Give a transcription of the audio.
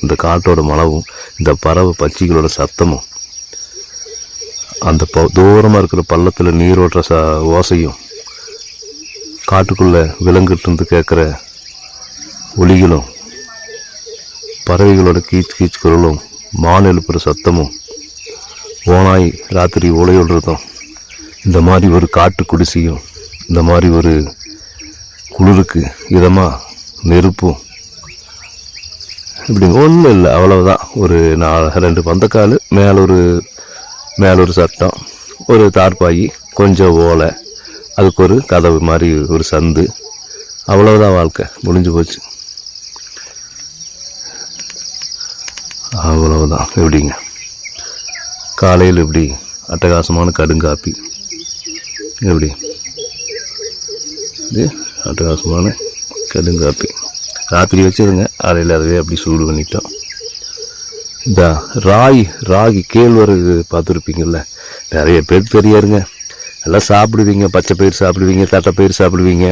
இந்த காட்டோட மணவும் இந்த பறவை பட்சிகளோட சத்தமும் அந்த தூரமாக இருக்கிற பள்ளத்தில் நீரோட்ட ஓசையும் காட்டுக்குள்ளே விலங்குட்டு இருந்து கேட்குற ஒலிகளும் பறவைகளோட கீச் குரலும் மான் எழுப்புற சத்தமும் ஓனாய் ராத்திரி உலையுடுறதும் இந்த மாதிரி ஒரு காட்டு குடிசையும் இந்த மாதிரி ஒரு குளிருக்கு இதமாக நெருப்பும் இப்படி ஒன்றும் இல்லை. அவ்வளவுதான். ஒரு 2 பந்தக்கால் மேலே ஒரு சட்டம், ஒரு தார்பாயி, கொஞ்சம் ஓலை, அதுக்கு ஒரு கதவு மாதிரி ஒரு சந்து, அவ்வளவுதான். வாழ்க்கை முடிஞ்சு போச்சு. அவ்வளவுதான். எப்படிங்க காலையில் இப்படி அட்டகாசமான கடுங்காப்பி, எப்படி இது அட்டகாசமான கடுங்காப்பி ராத்திரி வச்சதுங்க. காலையில் அதுவே அப்படி சூடு பண்ணிட்டோம். இந்த ராகி கேழ்வரகு பார்த்துருப்பீங்கள்ல, நிறைய பேர் தெரியாருங்க. எல்லாம் சாப்பிடுவீங்க, பச்சை பயிர் சாப்பிடுவீங்க, தட்டைப்பயிர் சாப்பிடுவீங்க,